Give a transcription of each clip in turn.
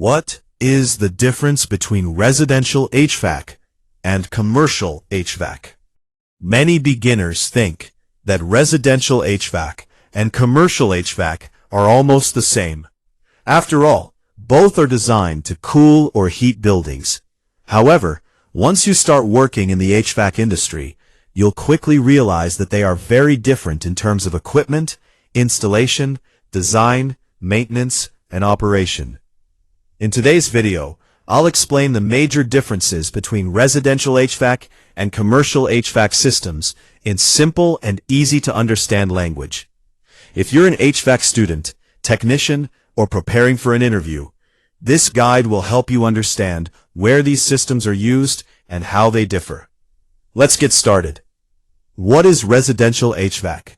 What is the difference between residential HVAC and commercial HVAC? Many beginners think that residential HVAC and commercial HVAC are almost the same. After all, both are designed to cool or heat buildings. However, once you start working in the HVAC industry, you'll quickly realize that they are very different in terms of equipment, installation, design, maintenance, and operation. In today's video, I'll explain the major differences between residential HVAC and commercial HVAC systems in simple and easy-to-understand language. If you're an HVAC student, technician, or preparing for an interview, this guide will help you understand where these systems are used and how they differ. Let's get started. What is residential HVAC?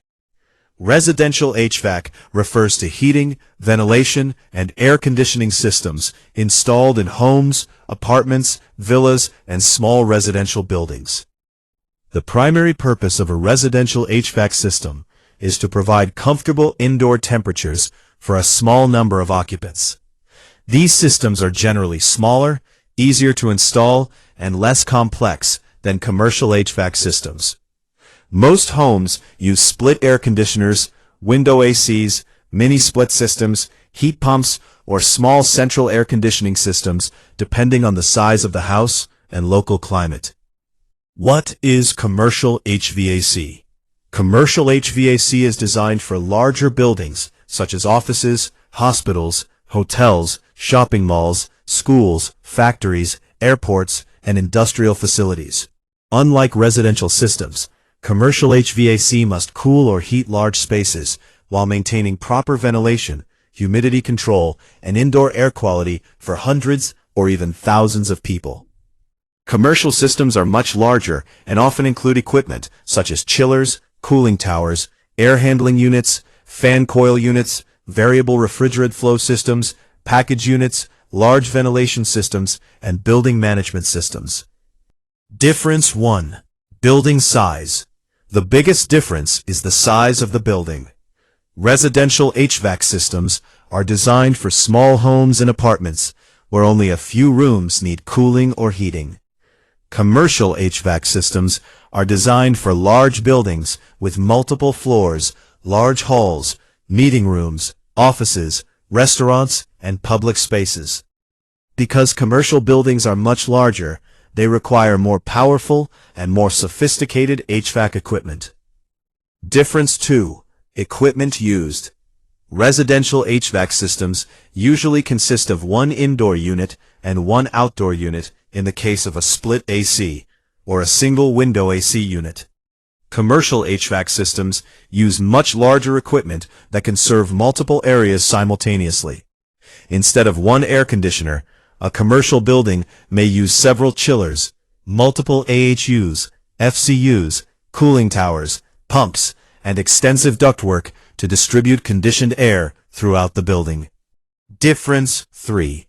Residential HVAC refers to heating, ventilation, and air conditioning systems installed in homes, apartments, villas, and small residential buildings. The primary purpose of a residential HVAC system is to provide comfortable indoor temperatures for a small number of occupants. These systems are generally smaller, easier to install, and less complex than commercial HVAC systems. Most homes use split air conditioners, window ACs, mini-split systems, heat pumps, or small central air conditioning systems, depending on the size of the house and local climate. What is commercial HVAC? Commercial HVAC is designed for larger buildings, such as offices, hospitals, hotels, shopping malls, schools, factories, airports, and industrial facilities. Unlike residential systems, commercial HVAC must cool or heat large spaces while maintaining proper ventilation, humidity control, and indoor air quality for hundreds or even thousands of people. Commercial systems are much larger and often include equipment such as chillers, cooling towers, air handling units, fan coil units, variable refrigerant flow systems, package units, large ventilation systems, and building management systems. Difference 1. Building size. The biggest difference is the size of the building. Residential HVAC systems are designed for small homes and apartments where only a few rooms need cooling or heating. Commercial HVAC systems are designed for large buildings with multiple floors, large halls, meeting rooms, offices, restaurants, and public spaces. Because commercial buildings are much larger, they require more powerful and more sophisticated HVAC equipment. Difference 2. Equipment used. Residential HVAC systems usually consist of one indoor unit and one outdoor unit in the case of a split AC, or a single window AC unit. Commercial HVAC systems use much larger equipment that can serve multiple areas simultaneously. Instead of one air conditioner, a commercial building may use several chillers, multiple AHUs, FCUs, cooling towers, pumps, and extensive ductwork to distribute conditioned air throughout the building. Difference 3.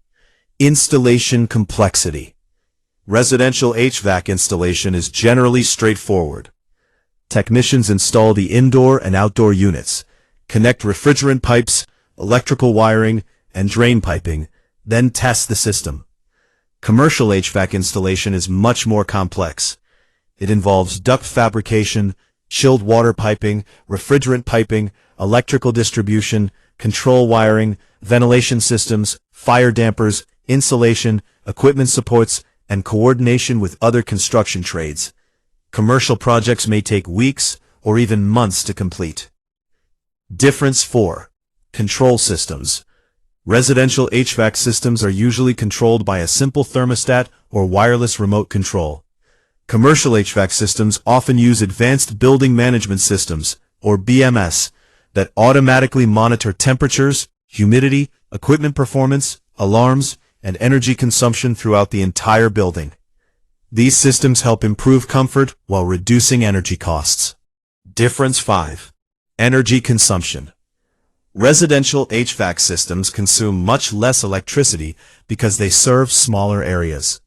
Installation complexity. Residential HVAC installation is generally straightforward. Technicians install the indoor and outdoor units, connect refrigerant pipes, electrical wiring, and drain piping, then test the system. Commercial HVAC installation is much more complex. It involves duct fabrication, chilled water piping, refrigerant piping, electrical distribution, control wiring, ventilation systems, fire dampers, insulation, equipment supports, and coordination with other construction trades. Commercial projects may take weeks or even months to complete. Difference 4. Control systems. Residential HVAC systems are usually controlled by a simple thermostat or wireless remote control. Commercial HVAC systems often use advanced building management systems, or BMS, that automatically monitor temperatures, humidity, equipment performance, alarms, and energy consumption throughout the entire building. These systems help improve comfort while reducing energy costs. Difference 5. Energy consumption. Residential HVAC systems consume much less electricity because they serve smaller areas.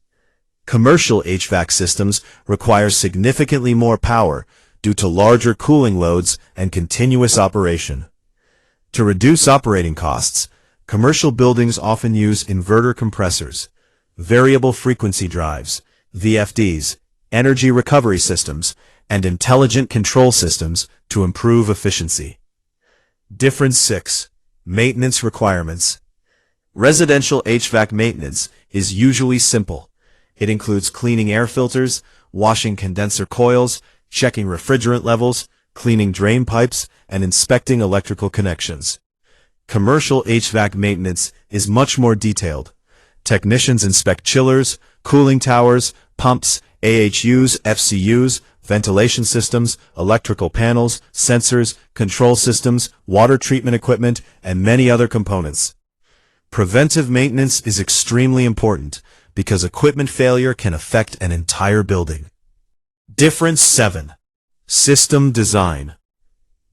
Commercial HVAC systems require significantly more power due to larger cooling loads and continuous operation. To reduce operating costs, Commercial buildings often use inverter compressors, variable frequency drives, VFDs, energy recovery systems, and intelligent control systems to improve efficiency. Difference 6. Maintenance requirements. Residential HVAC maintenance is usually simple. It includes cleaning air filters, washing condenser coils, checking refrigerant levels, cleaning drain pipes, and inspecting electrical connections. Commercial HVAC maintenance is much more detailed. Technicians inspect chillers, cooling towers, pumps, AHUs, FCUs, ventilation systems, electrical panels, sensors, control systems, water treatment equipment, and many other components. Preventive maintenance is extremely important because equipment failure can affect an entire building. Difference 7. System design.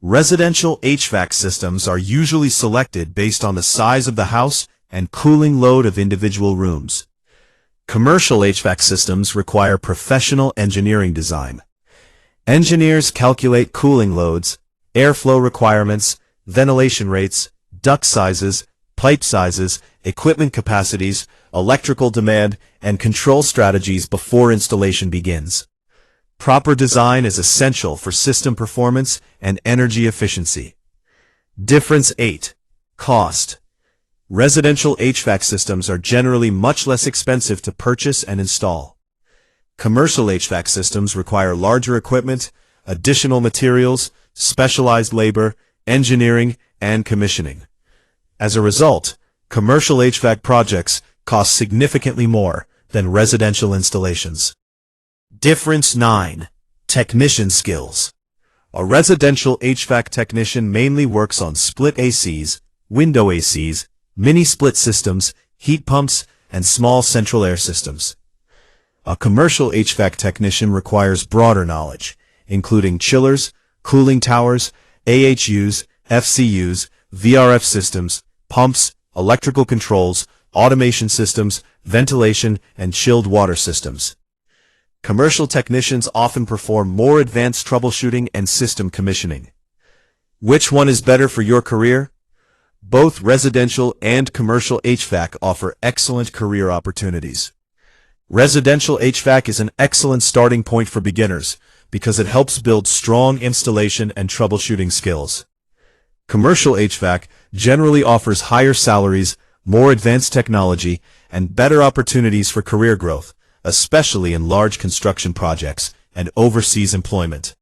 Residential HVAC systems are usually selected based on the size of the house and cooling load of individual rooms. Commercial HVAC systems require professional engineering design. Engineers calculate cooling loads, airflow requirements, ventilation rates, duct sizes, pipe sizes, equipment capacities, electrical demand, and control strategies before installation begins. Proper design is essential for system performance and energy efficiency. Difference 8. Cost. Residential HVAC systems are generally much less expensive to purchase and install. Commercial HVAC systems require larger equipment, additional materials, specialized labor, engineering, and commissioning. As a result, commercial HVAC projects cost significantly more than residential installations. Difference 9. Technician skills. A residential HVAC technician mainly works on split ACs, window ACs, mini-split systems, heat pumps, and small central air systems. A commercial HVAC technician requires broader knowledge, including chillers, cooling towers, AHUs, FCUs, VRF systems, pumps, electrical controls, automation systems, ventilation, and chilled water systems. Commercial technicians often perform more advanced troubleshooting and system commissioning. Which one is better for your career? Both residential and commercial HVAC offer excellent career opportunities. Residential HVAC is an excellent starting point for beginners because it helps build strong installation and troubleshooting skills. Commercial HVAC generally offers higher salaries, more advanced technology, and better opportunities for career growth, especially in large construction projects and overseas employment.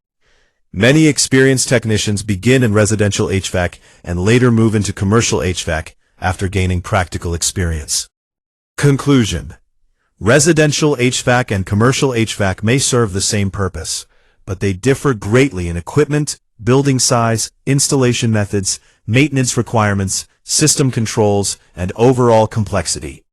Many experienced technicians begin in residential HVAC and later move into commercial HVAC after gaining practical experience. Conclusion. Residential HVAC and commercial HVAC may serve the same purpose, but they differ greatly in equipment, building size, installation methods, maintenance requirements, system controls, and overall complexity.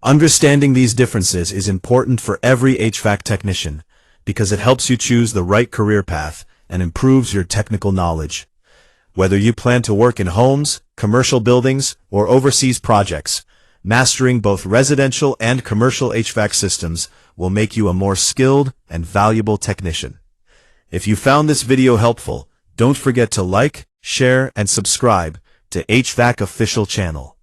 Understanding these differences is important for every HVAC technician because it helps you choose the right career path and improves your technical knowledge. Whether you plan to work in homes, commercial buildings, or overseas projects, mastering both residential and commercial HVAC systems will make you a more skilled and valuable technician. If you found this video helpful, don't forget to like, share, and subscribe to HVAC Official Channel.